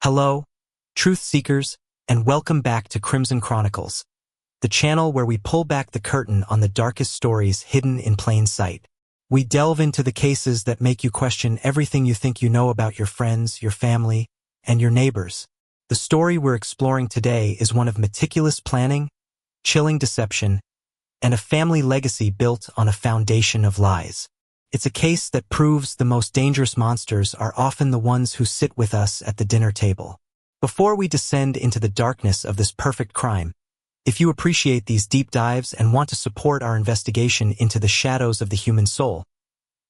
Hello, truth seekers, and welcome back to Crimson Chronicles, the channel where we pull back the curtain on the darkest stories hidden in plain sight. We delve into the cases that make you question everything you think you know about your friends, your family, and your neighbors. The story we're exploring today is one of meticulous planning, chilling deception, and a family legacy built on a foundation of lies. It's a case that proves the most dangerous monsters are often the ones who sit with us at the dinner table. Before we descend into the darkness of this perfect crime, if you appreciate these deep dives and want to support our investigation into the shadows of the human soul,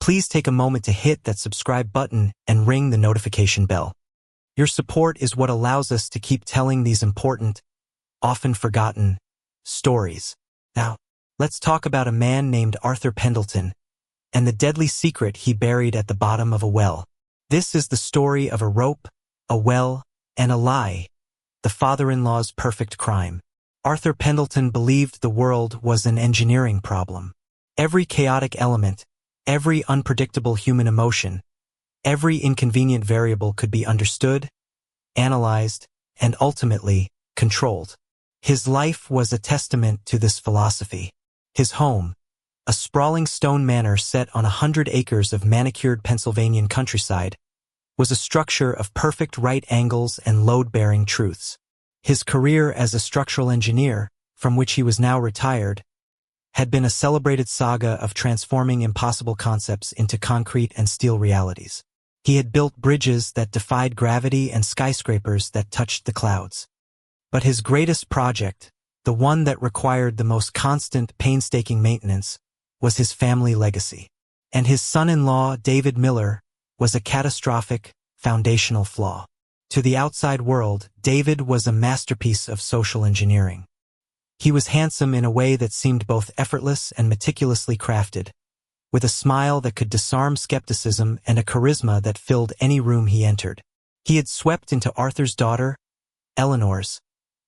please take a moment to hit that subscribe button and ring the notification bell. Your support is what allows us to keep telling these important, often forgotten, stories. Now, let's talk about a man named Arthur Pendleton and the deadly secret he buried at the bottom of a well. This is the story of a rope, a well, and a lie, the father-in-law's perfect crime. Arthur Pendleton believed the world was an engineering problem. Every chaotic element, every unpredictable human emotion, every inconvenient variable could be understood, analyzed, and ultimately controlled. His life was a testament to this philosophy. His home, a sprawling stone manor set on 100 acres of manicured Pennsylvanian countryside, was a structure of perfect right angles and load-bearing truths. His career as a structural engineer, from which he was now retired, had been a celebrated saga of transforming impossible concepts into concrete and steel realities. He had built bridges that defied gravity and skyscrapers that touched the clouds. But his greatest project, the one that required the most constant, painstaking maintenance, was his family legacy. And his son-in-law, David Miller, was a catastrophic, foundational flaw. To the outside world, David was a masterpiece of social engineering. He was handsome in a way that seemed both effortless and meticulously crafted, with a smile that could disarm skepticism and a charisma that filled any room he entered. He had swept into Arthur's daughter, Eleanor's,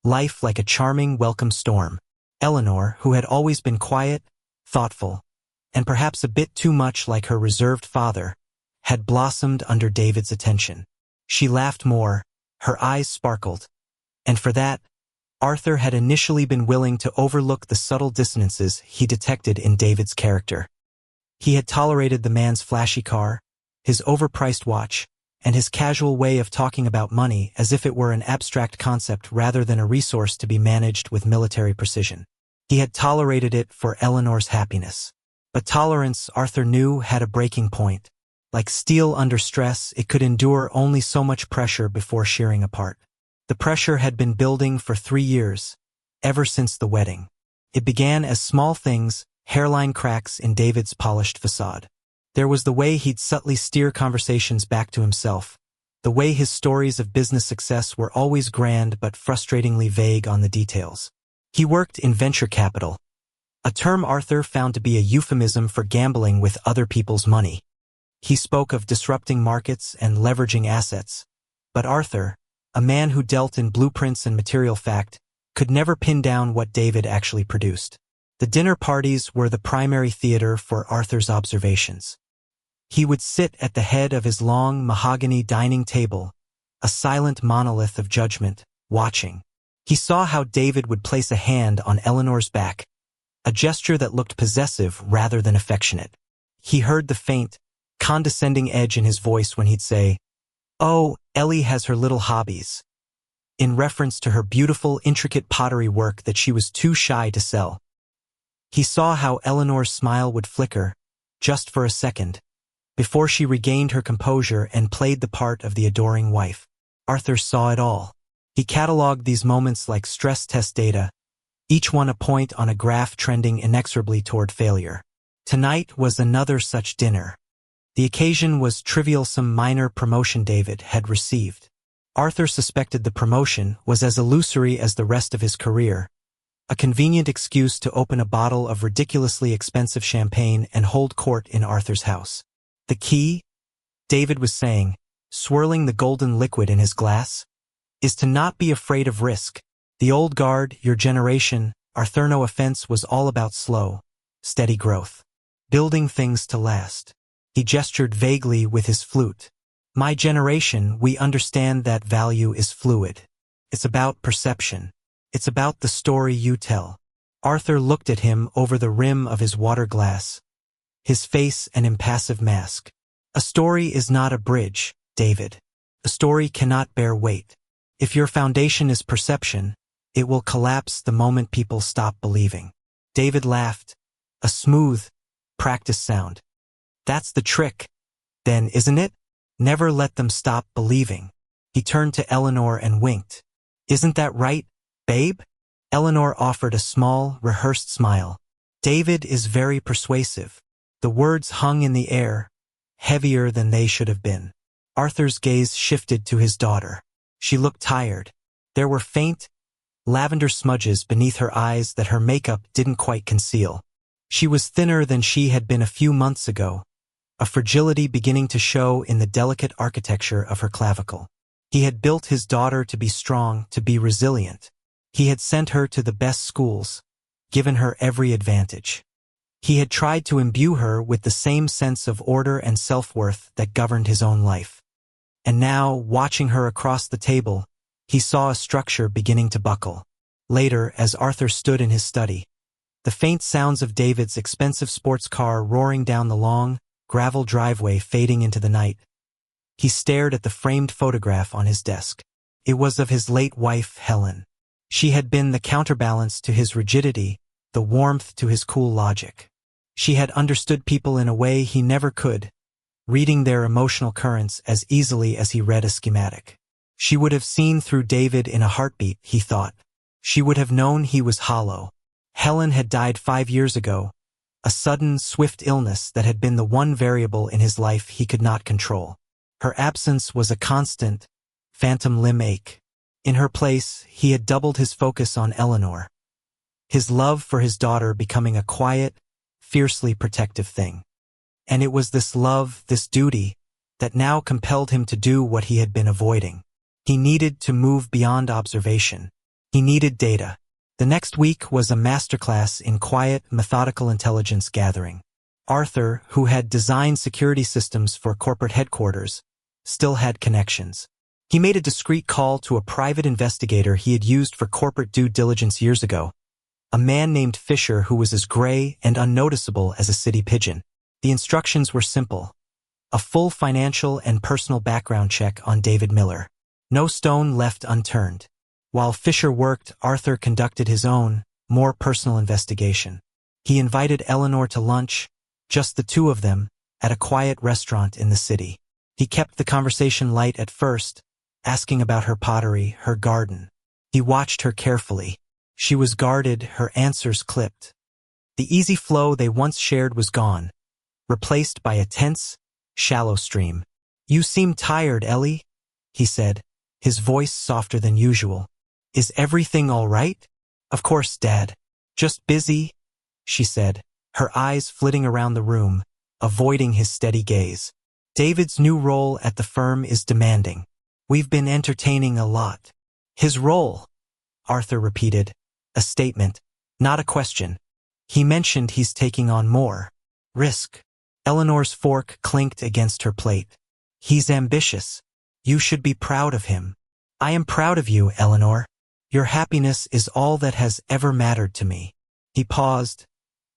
life like a charming, welcome storm. Eleanor, who had always been quiet, thoughtful, and perhaps a bit too much like her reserved father, had blossomed under David's attention. She laughed more, her eyes sparkled, and for that, Arthur had initially been willing to overlook the subtle dissonances he detected in David's character. He had tolerated the man's flashy car, his overpriced watch, and his casual way of talking about money as if it were an abstract concept rather than a resource to be managed with military precision. He had tolerated it for Eleanor's happiness. But tolerance, Arthur knew, had a breaking point. Like steel under stress, it could endure only so much pressure before shearing apart. The pressure had been building for 3 years, ever since the wedding. It began as small things, hairline cracks in David's polished facade. There was the way he'd subtly steer conversations back to himself, the way his stories of business success were always grand but frustratingly vague on the details. He worked in venture capital, a term Arthur found to be a euphemism for gambling with other people's money. He spoke of disrupting markets and leveraging assets, but Arthur, a man who dealt in blueprints and material fact, could never pin down what David actually produced. The dinner parties were the primary theater for Arthur's observations. He would sit at the head of his long mahogany dining table, a silent monolith of judgment, watching. He saw how David would place a hand on Eleanor's back, a gesture that looked possessive rather than affectionate. He heard the faint, condescending edge in his voice when he'd say, "Oh, Ellie has her little hobbies," in reference to her beautiful, intricate pottery work that she was too shy to sell. He saw how Eleanor's smile would flicker, just for a second, before she regained her composure and played the part of the adoring wife. Arthur saw it all. He cataloged these moments like stress test data, each one a point on a graph trending inexorably toward failure. Tonight was another such dinner. The occasion was trivial, some minor promotion David had received. Arthur suspected the promotion was as illusory as the rest of his career, a convenient excuse to open a bottle of ridiculously expensive champagne and hold court in Arthur's house. The key, David was saying, swirling the golden liquid in his glass, is to not be afraid of risk. The old guard, your generation, Arthur, no offense, was all about slow, steady growth. Building things to last. He gestured vaguely with his flute. My generation, we understand that value is fluid. It's about perception. It's about the story you tell. Arthur looked at him over the rim of his water glass, his face an impassive mask. A story is not a bridge, David. A story cannot bear weight. If your foundation is perception, it will collapse the moment people stop believing. David laughed, a smooth, practiced sound. That's the trick, then, isn't it? Never let them stop believing. He turned to Eleanor and winked. Isn't that right, babe? Eleanor offered a small, rehearsed smile. David is very persuasive. The words hung in the air, heavier than they should have been. Arthur's gaze shifted to his daughter. She looked tired. There were faint, lavender smudges beneath her eyes that her makeup didn't quite conceal. She was thinner than she had been a few months ago, a fragility beginning to show in the delicate architecture of her clavicle. He had built his daughter to be strong, to be resilient. He had sent her to the best schools, given her every advantage. He had tried to imbue her with the same sense of order and self-worth that governed his own life. And now, watching her across the table, he saw a structure beginning to buckle. Later, as Arthur stood in his study, the faint sounds of David's expensive sports car roaring down the long, gravel driveway fading into the night, he stared at the framed photograph on his desk. It was of his late wife, Helen. She had been the counterbalance to his rigidity, the warmth to his cool logic. She had understood people in a way he never could, reading their emotional currents as easily as he read a schematic. She would have seen through David in a heartbeat, he thought. She would have known he was hollow. Helen had died 5 years ago, a sudden, swift illness that had been the one variable in his life he could not control. Her absence was a constant, phantom limb ache. In her place, he had doubled his focus on Eleanor, his love for his daughter becoming a quiet, fiercely protective thing. And it was this love, this duty, that now compelled him to do what he had been avoiding. He needed to move beyond observation. He needed data. The next week was a masterclass in quiet, methodical intelligence gathering. Arthur, who had designed security systems for corporate headquarters, still had connections. He made a discreet call to a private investigator he had used for corporate due diligence years ago, a man named Fisher who was as gray and unnoticeable as a city pigeon. The instructions were simple: a full financial and personal background check on David Miller. No stone left unturned. While Fisher worked, Arthur conducted his own, more personal investigation. He invited Eleanor to lunch, just the two of them, at a quiet restaurant in the city. He kept the conversation light at first, asking about her pottery, her garden. He watched her carefully. She was guarded, her answers clipped. The easy flow they once shared was gone, replaced by a tense, shallow stream. "You seem tired, Ellie," he said, his voice softer than usual. "Is everything all right?" "Of course, Dad. Just busy," she said, her eyes flitting around the room, avoiding his steady gaze. "David's new role at the firm is demanding. We've been entertaining a lot." "His role," Arthur repeated, a statement, not a question. "He mentioned he's taking on more risk." Eleanor's fork clinked against her plate. "He's ambitious. You should be proud of him." "I am proud of you, Eleanor. Your happiness is all that has ever mattered to me." He paused,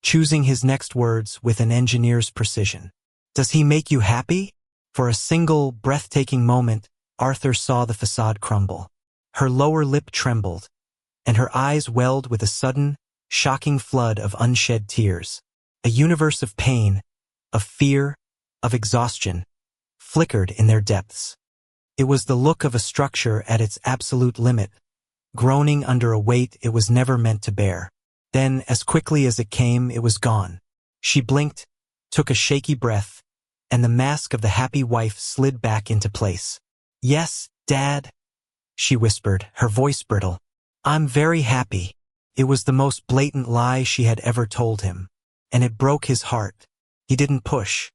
choosing his next words with an engineer's precision. "Does he make you happy?" For a single, breathtaking moment, Arthur saw the facade crumble. Her lower lip trembled, and her eyes welled with a sudden, shocking flood of unshed tears. A universe of pain, of fear, of exhaustion, flickered in their depths. It was the look of a structure at its absolute limit, groaning under a weight it was never meant to bear. Then, as quickly as it came, it was gone. She blinked, took a shaky breath, and the mask of the happy wife slid back into place. "Yes, Dad," she whispered, her voice brittle. "I'm very happy." It was the most blatant lie she had ever told him, and it broke his heart. He didn't push.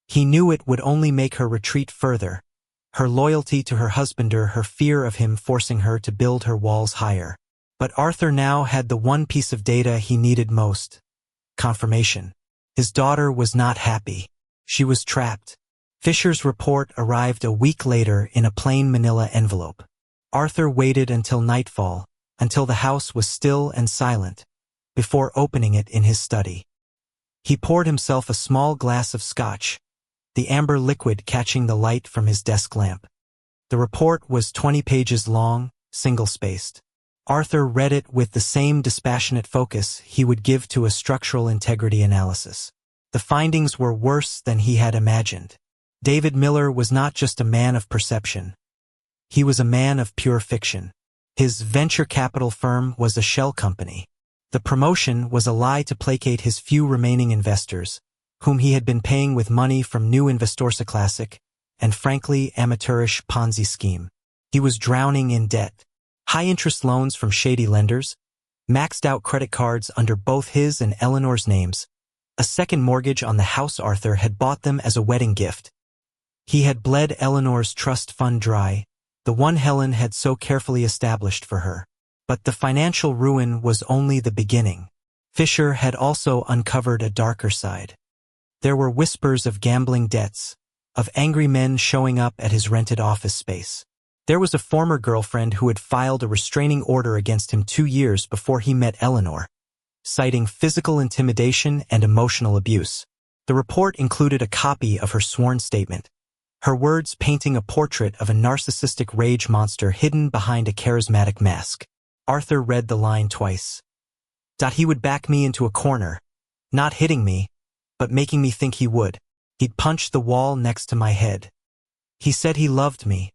He knew it would only make her retreat further, her loyalty to her husbander, her fear of him forcing her to build her walls higher. But Arthur now had the one piece of data he needed most: confirmation. His daughter was not happy. She was trapped. Fisher's report arrived a week later in a plain manila envelope. Arthur waited until nightfall, until the house was still and silent, before opening it in his study. He poured himself a small glass of scotch, the amber liquid catching the light from his desk lamp. The report was 20 pages long, single-spaced. Arthur read it with the same dispassionate focus he would give to a structural integrity analysis. The findings were worse than he had imagined. David Miller was not just a man of perception. He was a man of pure fiction. His venture capital firm was a shell company. The promotion was a lie to placate his few remaining investors, whom he had been paying with money from New Investorsa Classic and frankly amateurish Ponzi scheme. He was drowning in debt. High-interest loans from shady lenders, maxed-out credit cards under both his and Eleanor's names, a second mortgage on the house Arthur had bought them as a wedding gift. He had bled Eleanor's trust fund dry, the one Helen had so carefully established for her. But the financial ruin was only the beginning. Fisher had also uncovered a darker side. There were whispers of gambling debts, of angry men showing up at his rented office space. There was a former girlfriend who had filed a restraining order against him 2 years before he met Eleanor, citing physical intimidation and emotional abuse. The report included a copy of her sworn statement, her words painting a portrait of a narcissistic rage monster hidden behind a charismatic mask. Arthur read the line twice. He would back me into a corner, not hitting me, but making me think he would. He'd punch the wall next to my head. He said he loved me,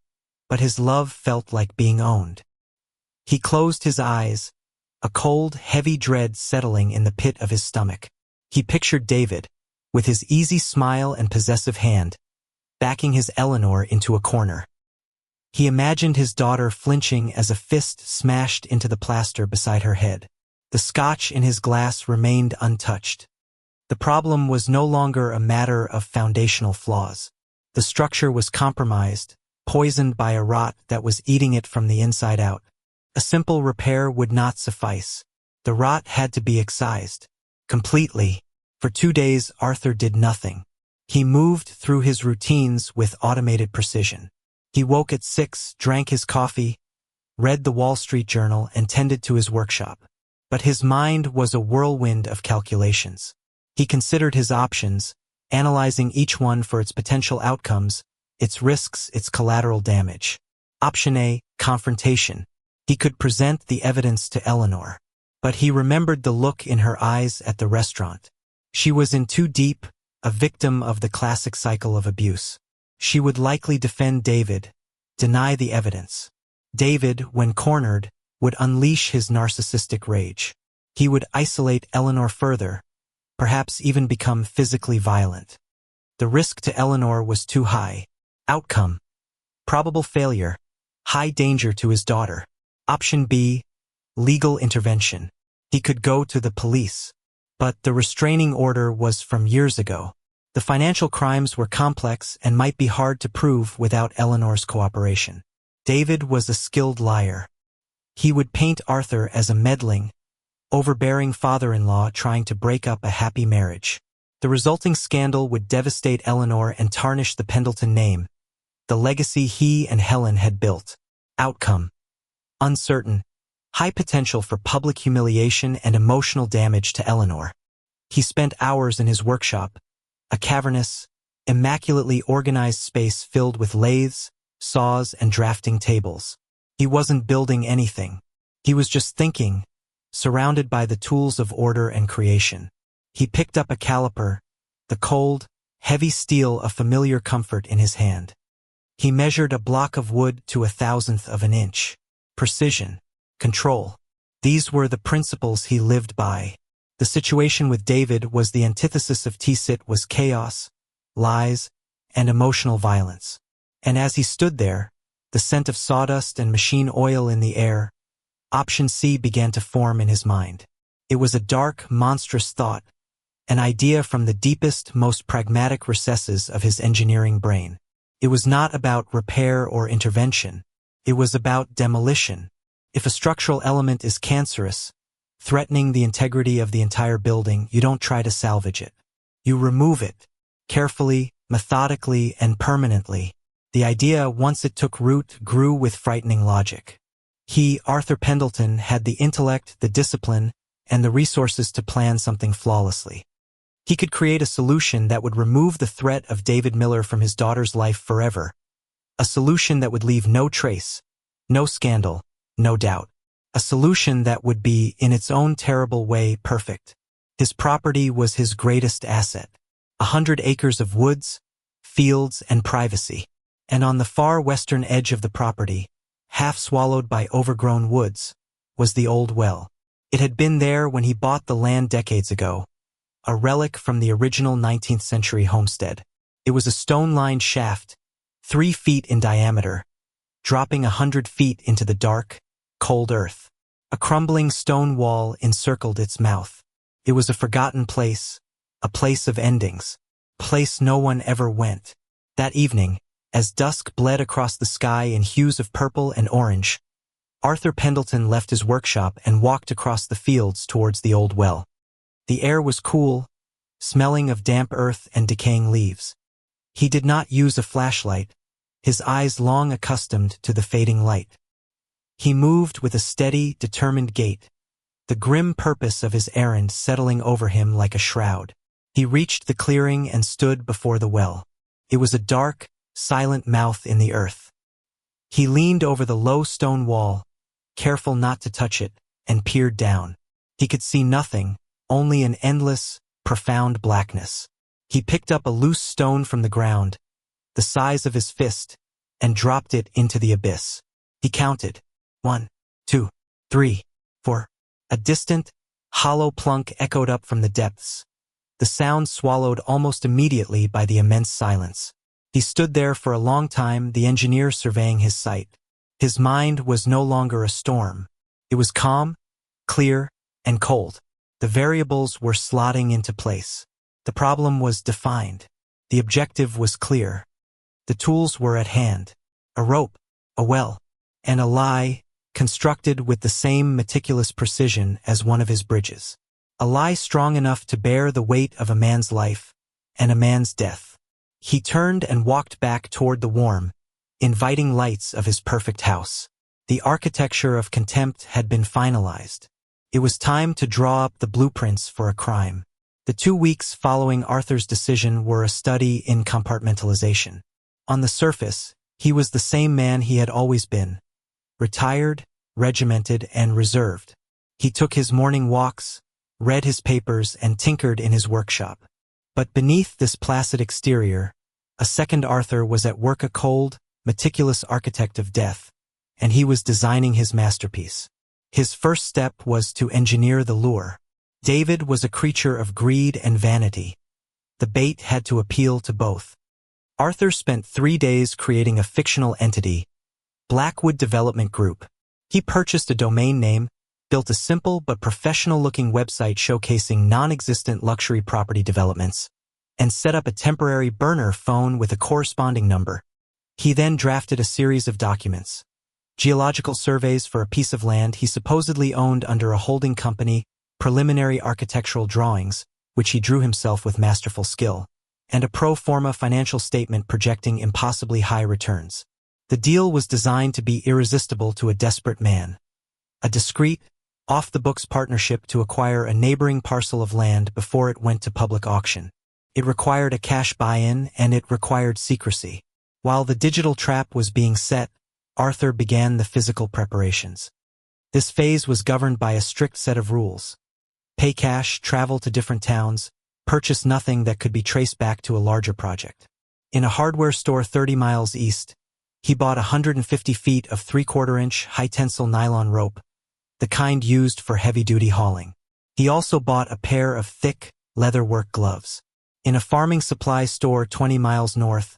but his love felt like being owned. He closed his eyes, a cold, heavy dread settling in the pit of his stomach. He pictured David, with his easy smile and possessive hand, backing his Eleanor into a corner. He imagined his daughter flinching as a fist smashed into the plaster beside her head. The scotch in his glass remained untouched. The problem was no longer a matter of foundational flaws. The structure was compromised, poisoned by a rot that was eating it from the inside out. A simple repair would not suffice. The rot had to be excised. Completely. For 2 days, Arthur did nothing. He moved through his routines with automated precision. He woke at 6, drank his coffee, read the Wall Street Journal, and tended to his workshop. But his mind was a whirlwind of calculations. He considered his options, analyzing each one for its potential outcomes, its risks, its collateral damage. Option A, confrontation. He could present the evidence to Eleanor. But he remembered the look in her eyes at the restaurant. She was in too deep, a victim of the classic cycle of abuse. She would likely defend David, deny the evidence. David, when cornered, would unleash his narcissistic rage. He would isolate Eleanor further, perhaps even become physically violent. The risk to Eleanor was too high. Outcome: probable failure, high danger to his daughter. Option B, legal intervention. He could go to the police. But the restraining order was from years ago. The financial crimes were complex and might be hard to prove without Eleanor's cooperation. David was a skilled liar. He would paint Arthur as a meddling, overbearing father-in-law trying to break up a happy marriage. The resulting scandal would devastate Eleanor and tarnish the Pendleton name, the legacy he and Helen had built. Outcome: uncertain, high potential for public humiliation and emotional damage to Eleanor. He spent hours in his workshop, a cavernous, immaculately organized space filled with lathes, saws, and drafting tables. He wasn't building anything. He was just thinking, surrounded by the tools of order and creation. He picked up a caliper, the cold, heavy steel a familiar comfort in his hand. He measured a block of wood to 1/1000th of an inch. Precision. Control. These were the principles he lived by. The situation with David was the antithesis of T-Sit was chaos, lies, and emotional violence. And as he stood there, the scent of sawdust and machine oil in the air, option C began to form in his mind. It was a dark, monstrous thought, an idea from the deepest, most pragmatic recesses of his engineering brain. It was not about repair or intervention. It was about demolition. If a structural element is cancerous, threatening the integrity of the entire building, you don't try to salvage it. You remove it, carefully, methodically and permanently. The idea, once it took root, grew with frightening logic. He, Arthur Pendleton, had the intellect, the discipline, and the resources to plan something flawlessly. He could create a solution that would remove the threat of David Miller from his daughter's life forever. A solution that would leave no trace, no scandal, no doubt. A solution that would be, in its own terrible way, perfect. His property was his greatest asset. 100 acres of woods, fields, and privacy. And on the far western edge of the property, half swallowed by overgrown woods, was the old well. It had been there when he bought the land decades ago, a relic from the original 19th century homestead. It was a stone-lined shaft, 3 feet in diameter, dropping 100 feet into the dark, cold earth. A crumbling stone wall encircled its mouth. It was a forgotten place, a place of endings, a place no one ever went. That evening, as dusk bled across the sky in hues of purple and orange, Arthur Pendleton left his workshop and walked across the fields towards the old well. The air was cool, smelling of damp earth and decaying leaves. He did not use a flashlight, his eyes long accustomed to the fading light. He moved with a steady, determined gait, the grim purpose of his errand settling over him like a shroud. He reached the clearing and stood before the well. It was a dark, silent mouth in the earth. He leaned over the low stone wall, careful not to touch it, and peered down. He could see nothing, only an endless, profound blackness. He picked up a loose stone from the ground, the size of his fist, and dropped it into the abyss. He counted. 1, 2, 3, 4. A distant, hollow plunk echoed up from the depths, the sound swallowed almost immediately by the immense silence. He stood there for a long time, the engineer surveying his site. His mind was no longer a storm. It was calm, clear, and cold. The variables were slotting into place. The problem was defined. The objective was clear. The tools were at hand. A rope, a well, and a lie, constructed with the same meticulous precision as one of his bridges. A lie strong enough to bear the weight of a man's life and a man's death. He turned and walked back toward the warm, inviting lights of his perfect house. The architecture of contempt had been finalized. It was time to draw up the blueprints for a crime. The 2 weeks following Arthur's decision were a study in compartmentalization. On the surface, he was the same man he had always been, retired, regimented, and reserved. He took his morning walks, read his papers, and tinkered in his workshop. But beneath this placid exterior, a second Arthur was at work, a cold, meticulous architect of death, and he was designing his masterpiece. His first step was to engineer the lure. David was a creature of greed and vanity. The bait had to appeal to both. Arthur spent 3 days creating a fictional entity, Blackwood Development Group. He purchased a domain name, built a simple but professional-looking website showcasing non-existent luxury property developments, and set up a temporary burner phone with a corresponding number. He then drafted a series of documents, geological surveys for a piece of land he supposedly owned under a holding company, preliminary architectural drawings, which he drew himself with masterful skill, and a pro forma financial statement projecting impossibly high returns. The deal was designed to be irresistible to a desperate man. A discreet, off-the-books partnership to acquire a neighboring parcel of land before it went to public auction. It required a cash buy-in, and it required secrecy. While the digital trap was being set, Arthur began the physical preparations. This phase was governed by a strict set of rules. Pay cash, travel to different towns, purchase nothing that could be traced back to a larger project. In a hardware store 30 miles east, he bought 150 feet of 3/4-inch high-tensile nylon rope, the kind used for heavy-duty hauling. He also bought a pair of thick, leatherwork gloves. In a farming supply store 20 miles north,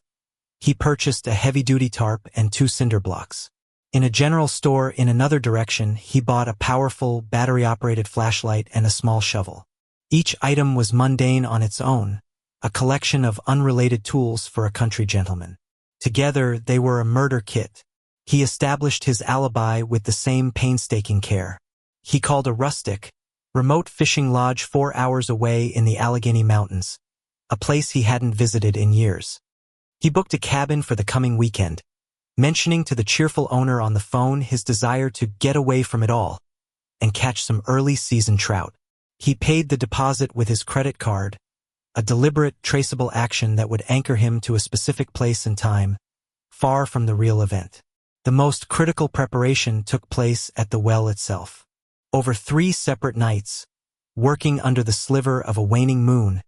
he purchased a heavy-duty tarp and 2 cinder blocks. In a general store in another direction, he bought a powerful, battery-operated flashlight and a small shovel. Each item was mundane on its own, a collection of unrelated tools for a country gentleman. Together, they were a murder kit. He established his alibi with the same painstaking care. He called a rustic, remote fishing lodge 4 hours away in the Allegheny Mountains, a place he hadn't visited in years. He booked a cabin for the coming weekend, mentioning to the cheerful owner on the phone his desire to get away from it all and catch some early-season trout. He paid the deposit with his credit card, a deliberate, traceable action that would anchor him to a specific place and time, far from the real event. The most critical preparation took place at the well itself. Over 3 separate nights, working under the sliver of a waning moon,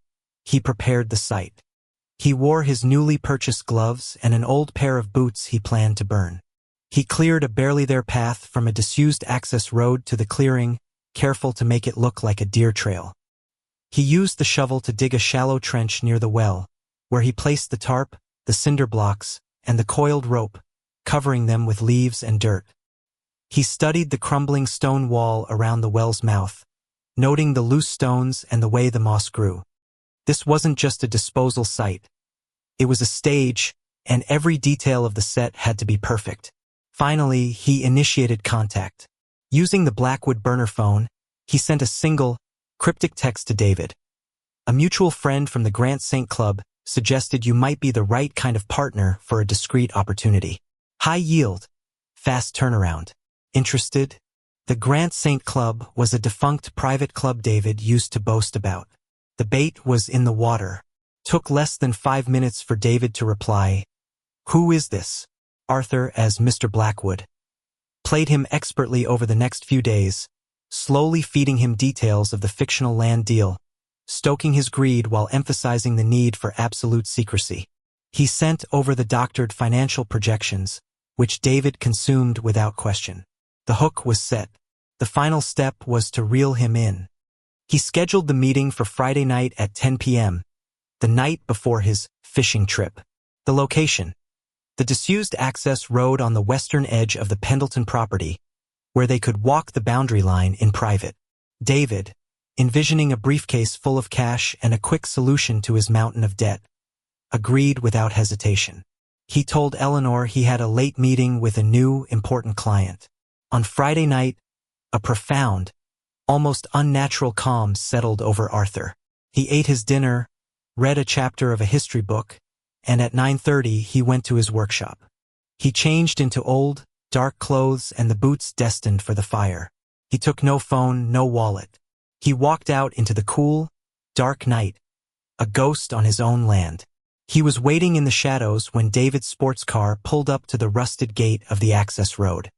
he prepared the site. He wore his newly purchased gloves and an old pair of boots he planned to burn. He cleared a barely there path from a disused access road to the clearing, careful to make it look like a deer trail. He used the shovel to dig a shallow trench near the well, where he placed the tarp, the cinder blocks, and the coiled rope, covering them with leaves and dirt. He studied the crumbling stone wall around the well's mouth, noting the loose stones and the way the moss grew. This wasn't just a disposal site. It was a stage, and every detail of the set had to be perfect. Finally, he initiated contact. Using the Blackwood burner phone, he sent a single, cryptic text to David. A mutual friend from the Grant St. Club suggested you might be the right kind of partner for a discrete opportunity. High yield, fast turnaround. Interested? The Grant St. Club was a defunct private club David used to boast about. The bait was in the water. Took less than 5 minutes for David to reply, "Who is this?" Arthur, as Mr. Blackwood, played him expertly over the next few days, slowly feeding him details of the fictional land deal, stoking his greed while emphasizing the need for absolute secrecy. He sent over the doctored financial projections, which David consumed without question. The hook was set. The final step was to reel him in. He scheduled the meeting for Friday night at 10 p.m., the night before his fishing trip. The location: the disused access road on the western edge of the Pendleton property, where they could walk the boundary line in private. David, envisioning a briefcase full of cash and a quick solution to his mountain of debt, agreed without hesitation. He told Eleanor he had a late meeting with a new, important client. On Friday night, a profound, almost unnatural calm settled over Arthur. He ate his dinner, read a chapter of a history book, and at 9:30 he went to his workshop. He changed into old, dark clothes and the boots destined for the fire. He took no phone, no wallet. He walked out into the cool, dark night, a ghost on his own land. He was waiting in the shadows when David's sports car pulled up to the rusted gate of the access road.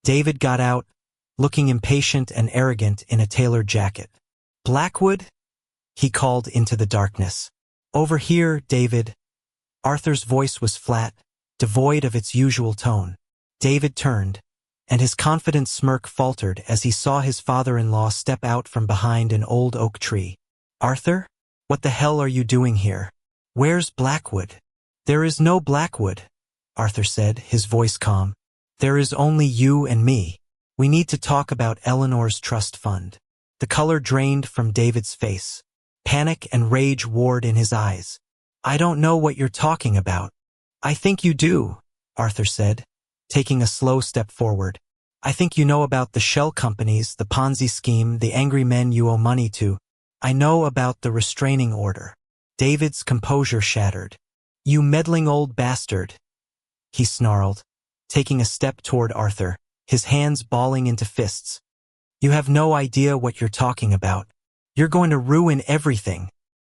David got out, looking impatient and arrogant in a tailored jacket. "Blackwood?" he called into the darkness. "Over here, David." Arthur's voice was flat, devoid of its usual tone. David turned, and his confident smirk faltered as he saw his father-in-law step out from behind an old oak tree. "Arthur? What the hell are you doing here? Where's Blackwood?" "There is no Blackwood," Arthur said, his voice calm. "There is only you and me. We need to talk about Eleanor's trust fund." The color drained from David's face. Panic and rage warred in his eyes. "I don't know what you're talking about." "I think you do," Arthur said, taking a slow step forward. "I think you know about the shell companies, the Ponzi scheme, the angry men you owe money to. I know about the restraining order." David's composure shattered. "You meddling old bastard," he snarled, taking a step toward Arthur, his hands balling into fists. "You have no idea what you're talking about. You're going to ruin everything."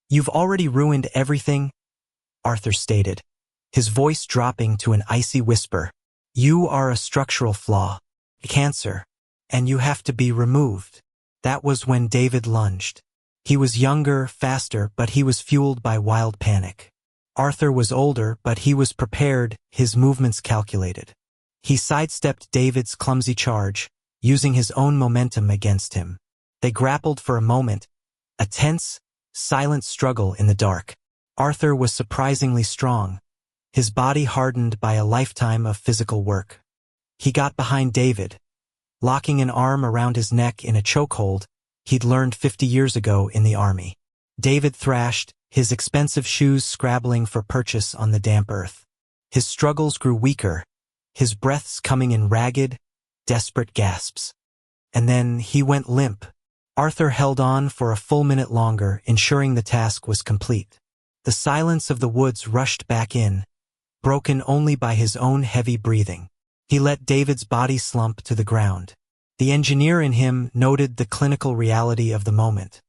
"You've already ruined everything," Arthur stated, his voice dropping to an icy whisper. "You are a structural flaw, a cancer, and you have to be removed." That was when David lunged. He was younger, faster, but he was fueled by wild panic. Arthur was older, but he was prepared, his movements calculated. He sidestepped David's clumsy charge, using his own momentum against him. They grappled for a moment, a tense, silent struggle in the dark. Arthur was surprisingly strong, his body hardened by a lifetime of physical work. He got behind David, locking an arm around his neck in a chokehold he'd learned 50 years ago in the army. David thrashed, his expensive shoes scrabbling for purchase on the damp earth. His struggles grew weaker, his breaths coming in ragged, desperate gasps. And then he went limp. Arthur held on for a full minute longer, ensuring the task was complete. The silence of the woods rushed back in, broken only by his own heavy breathing. He let David's body slump to the ground. The engineer in him noted the clinical reality of the moment.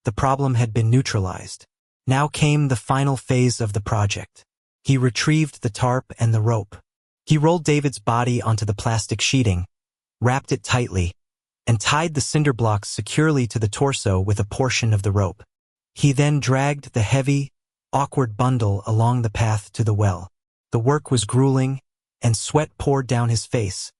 The problem had been neutralized. Now came the final phase of the project. He retrieved the tarp and the rope. He rolled David's body onto the plastic sheeting, wrapped it tightly, and tied the cinder blocks securely to the torso with a portion of the rope. He then dragged the heavy, awkward bundle along the path to the well. The work was grueling, and sweat poured down his face,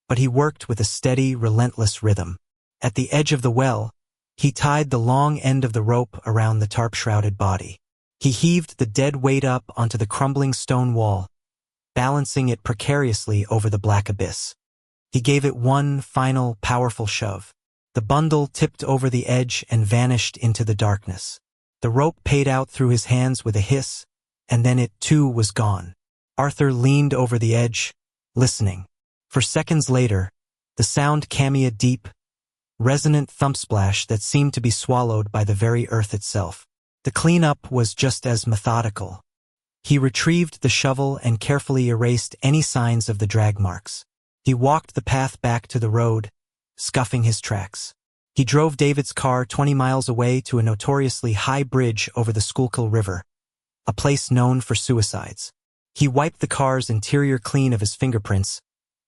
but he worked with a steady, relentless rhythm. At the edge of the well, he tied the long end of the rope around the tarp-shrouded body. He heaved the dead weight up onto the crumbling stone wall, balancing it precariously over the black abyss. He gave it one final, powerful shove. The bundle tipped over the edge and vanished into the darkness. The rope paid out through his hands with a hiss, and then it too was gone. Arthur leaned over the edge, listening. For seconds later, the sound came a deep, resonant thump splash that seemed to be swallowed by the very earth itself. The cleanup was just as methodical. He retrieved the shovel and carefully erased any signs of the drag marks. He walked the path back to the road, scuffing his tracks. He drove David's car 20 miles away to a notoriously high bridge over the Schuylkill River, a place known for suicides. He wiped the car's interior clean of his fingerprints,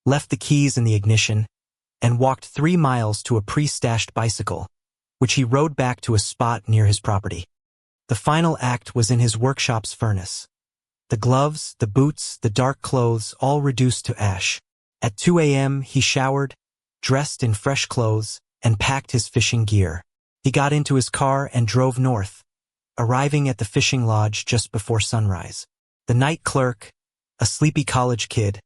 left the keys in the ignition, and walked 3 miles to a pre-stashed bicycle, which he rode back to a spot near his property. The final act was in his workshop's furnace. The gloves, the boots, the dark clothes all reduced to ash. At 2 a.m. he showered, dressed in fresh clothes, and packed his fishing gear. He got into his car and drove north, arriving at the fishing lodge just before sunrise. The night clerk, a sleepy college kid,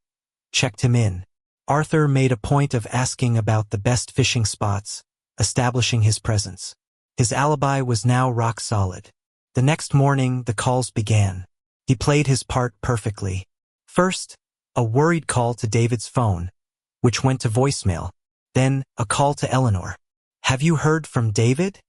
checked him in. Arthur made a point of asking about the best fishing spots, establishing his presence. His alibi was now rock solid. The next morning, the calls began. He played his part perfectly. First, a worried call to David's phone, which went to voicemail. Then, a call to Eleanor. "Have you heard from David?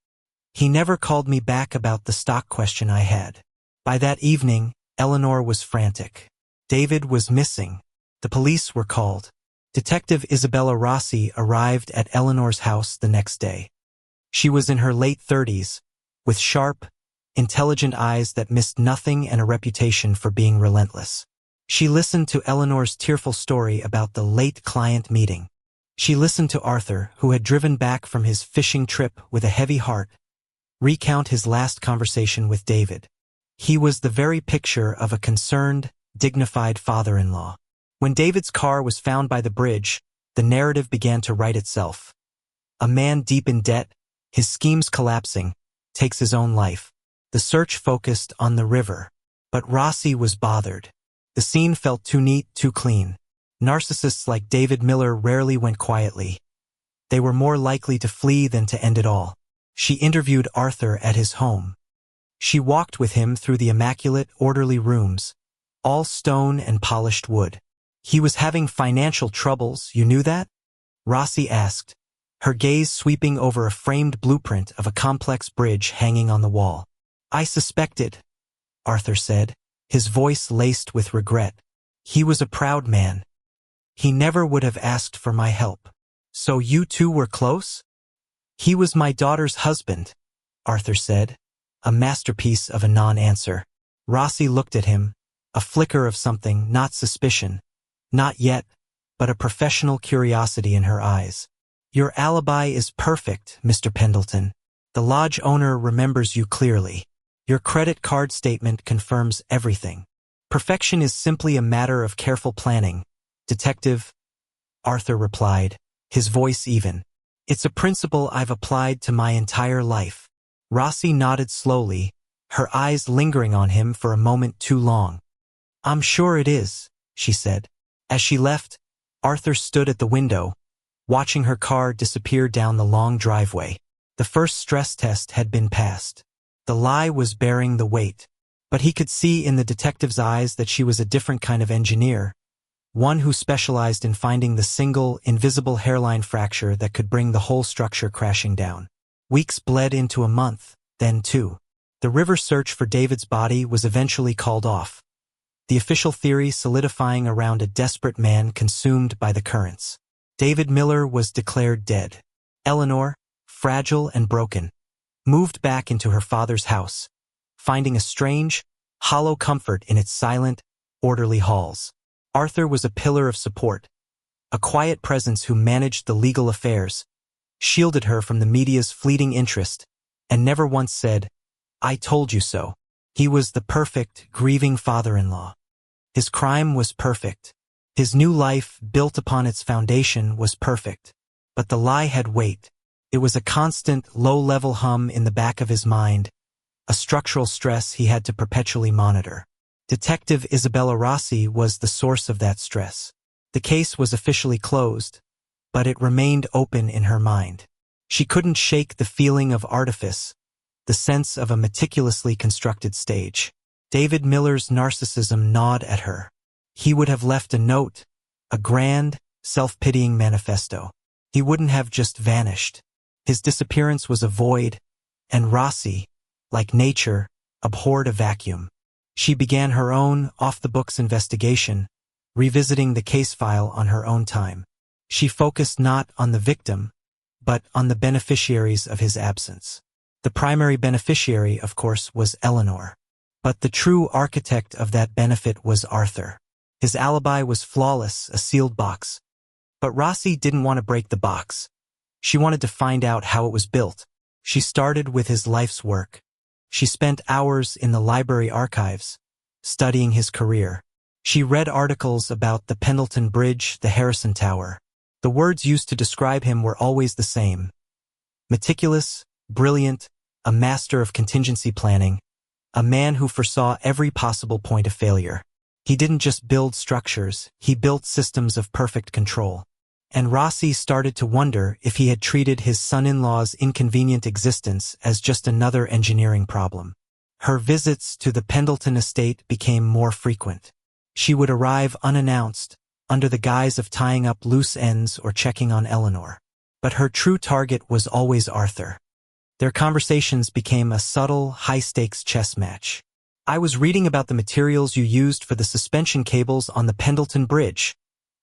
He never called me back about the stock question I had." By that evening, Eleanor was frantic. David was missing. The police were called. Detective Isabella Rossi arrived at Eleanor's house the next day. She was in her late 30s, with sharp, intelligent eyes that missed nothing and a reputation for being relentless. She listened to Eleanor's tearful story about the late client meeting. She listened to Arthur, who had driven back from his fishing trip with a heavy heart, recount his last conversation with David. He was the very picture of a concerned, dignified father-in-law. When David's car was found by the bridge, the narrative began to write itself. A man deep in debt, his schemes collapsing, takes his own life. The search focused on the river. But Rossi was bothered. The scene felt too neat, too clean. Narcissists like David Miller rarely went quietly. They were more likely to flee than to end it all. She interviewed Arthur at his home. She walked with him through the immaculate, orderly rooms, all stone and polished wood. "He was having financial troubles, you knew that?" Rossi asked, her gaze sweeping over a framed blueprint of a complex bridge hanging on the wall. "I suspected," Arthur said, his voice laced with regret. "He was a proud man. He never would have asked for my help." "So you two were close?" "He was my daughter's husband," Arthur said, a masterpiece of a non-answer. Rossi looked at him, a flicker of something, not suspicion, not yet, but a professional curiosity in her eyes. "Your alibi is perfect, Mr. Pendleton. The lodge owner remembers you clearly. Your credit card statement confirms everything. Perfection is simply a matter of careful planning, Detective," Arthur replied, his voice even. "It's a principle I've applied to my entire life." Rossi nodded slowly, her eyes lingering on him for a moment too long. "I'm sure it is," she said. As she left, Arthur stood at the window, watching her car disappear down the long driveway. The first stress test had been passed. The lie was bearing the weight. But he could see in the detective's eyes that she was a different kind of engineer, one who specialized in finding the single, invisible hairline fracture that could bring the whole structure crashing down. Weeks bled into a month, then 2. The river search for David's body was eventually called off, the official theory solidifying around a desperate man consumed by the currents. David Miller was declared dead. Eleanor, fragile and broken, moved back into her father's house, finding a strange, hollow comfort in its silent, orderly halls. Arthur was a pillar of support, a quiet presence who managed the legal affairs, shielded her from the media's fleeting interest, and never once said, "I told you so." He was the perfect, grieving father-in-law. His crime was perfect. His new life, built upon its foundation, was perfect. But the lie had weight. It was a constant, low-level hum in the back of his mind, a structural stress he had to perpetually monitor. Detective Isabella Rossi was the source of that stress. The case was officially closed, but it remained open in her mind. She couldn't shake the feeling of artifice, the sense of a meticulously constructed stage. David Miller's narcissism gnawed at her. He would have left a note, a grand, self-pitying manifesto. He wouldn't have just vanished. His disappearance was a void, and Rossi, like nature, abhorred a vacuum. She began her own, off-the-books investigation, revisiting the case file on her own time. She focused not on the victim, but on the beneficiaries of his absence. The primary beneficiary, of course, was Eleanor. But the true architect of that benefit was Arthur. His alibi was flawless, a sealed box. But Rossi didn't want to break the box. She wanted to find out how it was built. She started with his life's work. She spent hours in the library archives, studying his career. She read articles about the Pendleton Bridge, the Harrison Tower. The words used to describe him were always the same. Meticulous, brilliant, a master of contingency planning, a man who foresaw every possible point of failure. He didn't just build structures, he built systems of perfect control. And Rossi started to wonder if he had treated his son-in-law's inconvenient existence as just another engineering problem. Her visits to the Pendleton estate became more frequent. She would arrive unannounced, under the guise of tying up loose ends or checking on Eleanor. But her true target was always Arthur. Their conversations became a subtle, high-stakes chess match. "I was reading about the materials you used for the suspension cables on the Pendleton Bridge,"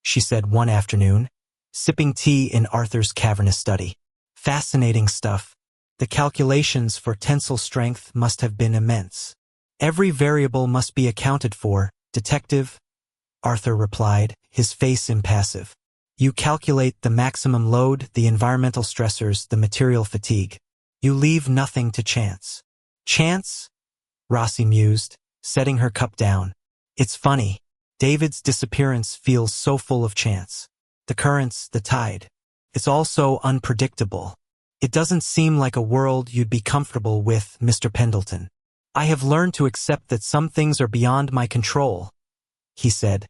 she said one afternoon, sipping tea in Arthur's cavernous study. "Fascinating stuff. The calculations for tensile strength must have been immense. Every variable must be accounted for, Detective," Arthur replied, his face impassive. "You calculate the maximum load, the environmental stressors, the material fatigue. You leave nothing to chance." "Chance?" Rossi mused, setting her cup down. "It's funny. David's disappearance feels so full of chance. The currents, the tide. It's all so unpredictable. It doesn't seem like a world you'd be comfortable with, Mr. Pendleton. I have learned to accept that some things are beyond my control," he said,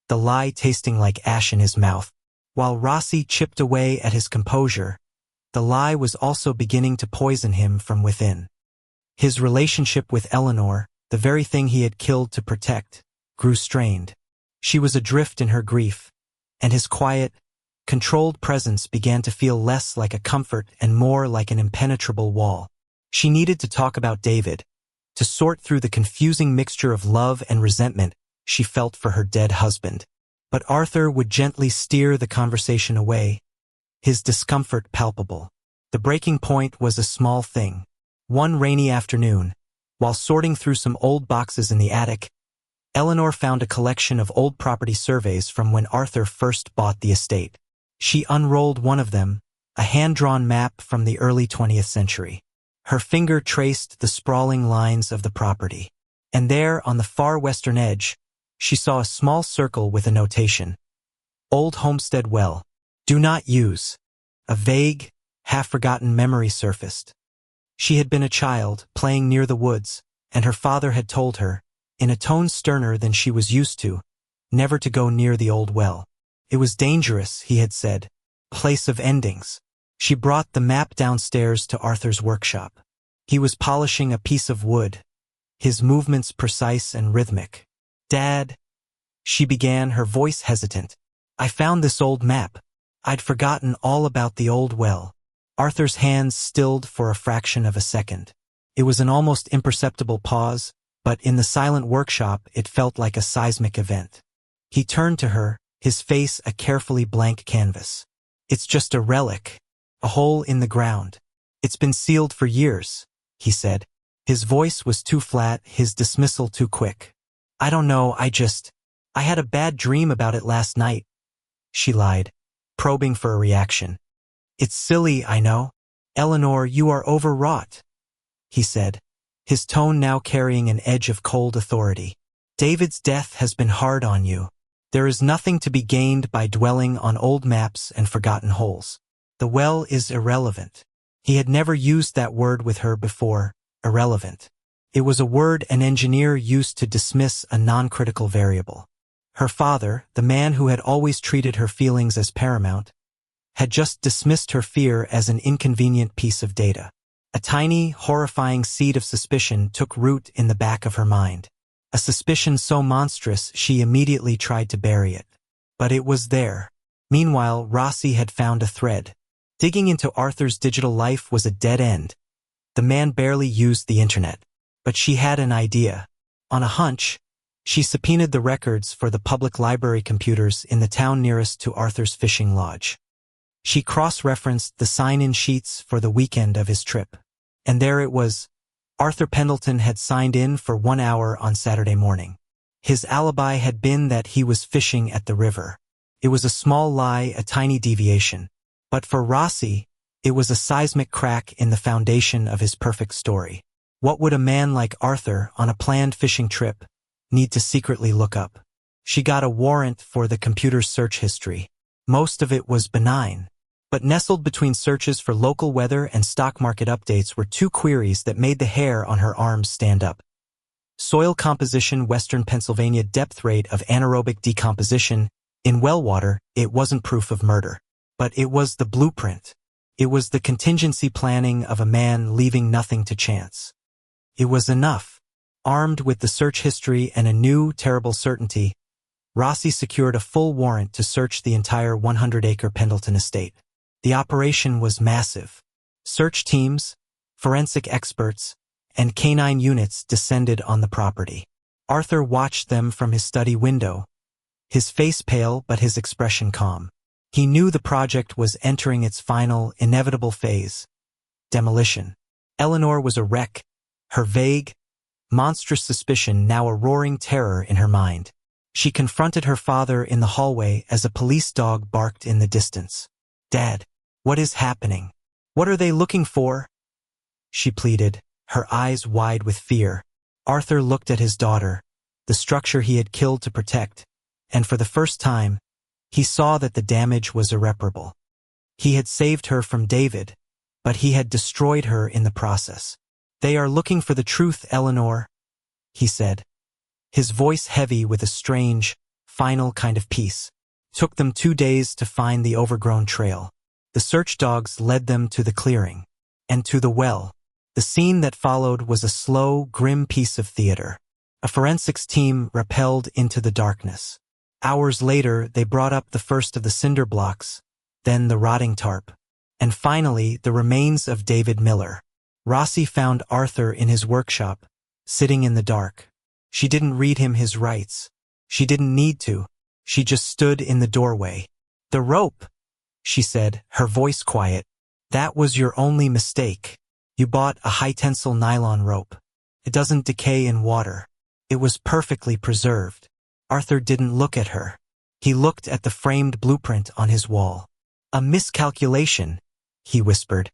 the lie tasting like ash in his mouth. While Rossi chipped away at his composure, the lie was also beginning to poison him from within. His relationship with Eleanor, the very thing he had killed to protect, grew strained. She was adrift in her grief, and his quiet, controlled presence began to feel less like a comfort and more like an impenetrable wall. She needed to talk about David, to sort through the confusing mixture of love and resentment she felt for her dead husband. But Arthur would gently steer the conversation away, his discomfort palpable. The breaking point was a small thing. One rainy afternoon, while sorting through some old boxes in the attic, Eleanor found a collection of old property surveys from when Arthur first bought the estate. She unrolled one of them, a hand-drawn map from the early 20th century. Her finger traced the sprawling lines of the property. And there, on the far western edge, she saw a small circle with a notation. "Old Homestead Well. Do not use." A vague, half-forgotten memory surfaced. She had been a child, playing near the woods, and her father had told her, in a tone sterner than she was used to, never to go near the old well. It was dangerous, he had said. Place of endings. She brought the map downstairs to Arthur's workshop. He was polishing a piece of wood, his movements precise and rhythmic. "Dad," she began, her voice hesitant. "I found this old map. I'd forgotten all about the old well." Arthur's hands stilled for a fraction of a second. It was an almost imperceptible pause, but in the silent workshop it felt like a seismic event. He turned to her, his face a carefully blank canvas. "It's just a relic, a hole in the ground. It's been sealed for years," he said. His voice was too flat, his dismissal too quick. "I don't know, I had a bad dream about it last night," she lied, probing for a reaction. "It's silly, I know. Eleanor, you are overwrought," he said, his tone now carrying an edge of cold authority. "David's death has been hard on you. There is nothing to be gained by dwelling on old maps and forgotten holes. The well is irrelevant." He had never used that word with her before, irrelevant. It was a word an engineer used to dismiss a non-critical variable. Her father, the man who had always treated her feelings as paramount, had just dismissed her fear as an inconvenient piece of data. A tiny, horrifying seed of suspicion took root in the back of her mind. A suspicion so monstrous she immediately tried to bury it. But it was there. Meanwhile, Rossi had found a thread. Digging into Arthur's digital life was a dead end. The man barely used the internet. But she had an idea. On a hunch, she subpoenaed the records for the public library computers in the town nearest to Arthur's fishing lodge. She cross-referenced the sign-in sheets for the weekend of his trip. And there it was. Arthur Pendleton had signed in for 1 hour on Saturday morning. His alibi had been that he was fishing at the river. It was a small lie, a tiny deviation. But for Rossi, it was a seismic crack in the foundation of his perfect story. What would a man like Arthur, on a planned fishing trip, need to secretly look up? She got a warrant for the computer's search history. Most of it was benign. But nestled between searches for local weather and stock market updates were 2 queries that made the hair on her arms stand up. Soil composition, Western Pennsylvania, depth rate of anaerobic decomposition. In well water, it wasn't proof of murder. But it was the blueprint. It was the contingency planning of a man leaving nothing to chance. It was enough. Armed with the search history and a new, terrible certainty, Rossi secured a full warrant to search the entire 100-acre Pendleton estate. The operation was massive. Search teams, forensic experts, and canine units descended on the property. Arthur watched them from his study window, his face pale but his expression calm. He knew the project was entering its final, inevitable phase, demolition. Eleanor was a wreck, her vague, monstrous suspicion now a roaring terror in her mind. She confronted her father in the hallway as a police dog barked in the distance. "Dad, what is happening? What are they looking for?" she pleaded, her eyes wide with fear. Arthur looked at his daughter, the structure he had killed to protect, and for the first time, he saw that the damage was irreparable. He had saved her from David, but he had destroyed her in the process. "They are looking for the truth, Eleanor," he said, his voice heavy with a strange, final kind of peace. Took them 2 days to find the overgrown trail. The search dogs led them to the clearing, and to the well. The scene that followed was a slow, grim piece of theater. A forensics team rappelled into the darkness. Hours later, they brought up the first of the cinder blocks, then the rotting tarp, and finally the remains of David Miller. Rossi found Arthur in his workshop, sitting in the dark. She didn't read him his rights. She didn't need to. She just stood in the doorway. "The rope," she said, her voice quiet. "That was your only mistake. You bought a high-tensile nylon rope. It doesn't decay in water. It was perfectly preserved." Arthur didn't look at her. He looked at the framed blueprint on his wall. "A miscalculation," he whispered.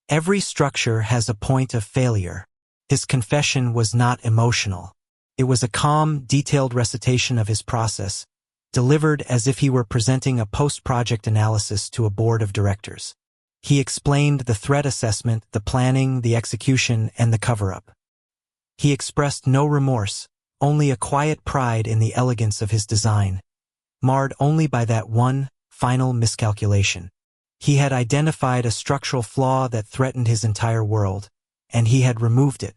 "Every structure has a point of failure." His confession was not emotional. It was a calm, detailed recitation of his process, delivered as if he were presenting a post-project analysis to a board of directors. He explained the threat assessment, the planning, the execution, and the cover-up. He expressed no remorse, only a quiet pride in the elegance of his design, marred only by that one, final miscalculation. He had identified a structural flaw that threatened his entire world, and he had removed it.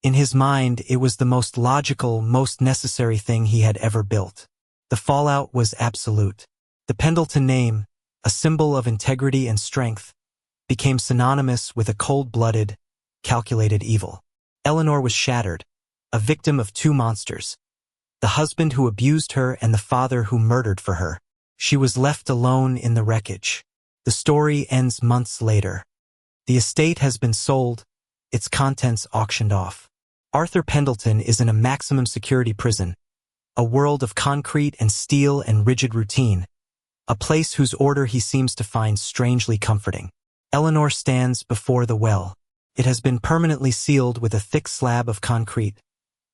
In his mind, it was the most logical, most necessary thing he had ever built. The fallout was absolute. The Pendleton name, a symbol of integrity and strength, became synonymous with a cold-blooded, calculated evil. Eleanor was shattered, a victim of two monsters, the husband who abused her and the father who murdered for her. She was left alone in the wreckage. The story ends months later. The estate has been sold, its contents auctioned off. Arthur Pendleton is in a maximum security prison, a world of concrete and steel and rigid routine, a place whose order he seems to find strangely comforting. Eleanor stands before the well. It has been permanently sealed with a thick slab of concrete,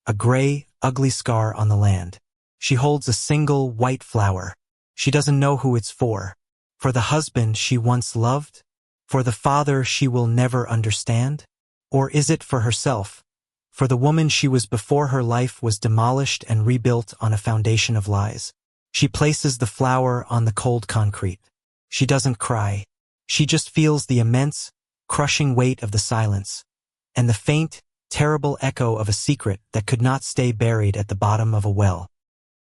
a gray, ugly scar on the land. She holds a single white flower. She doesn't know who it's for. For the husband she once loved? For the father she will never understand? Or is it for herself? For the woman she was before her life was demolished and rebuilt on a foundation of lies. She places the flower on the cold concrete. She doesn't cry. She just feels the immense, crushing weight of the silence, and the faint, terrible echo of a secret that could not stay buried at the bottom of a well.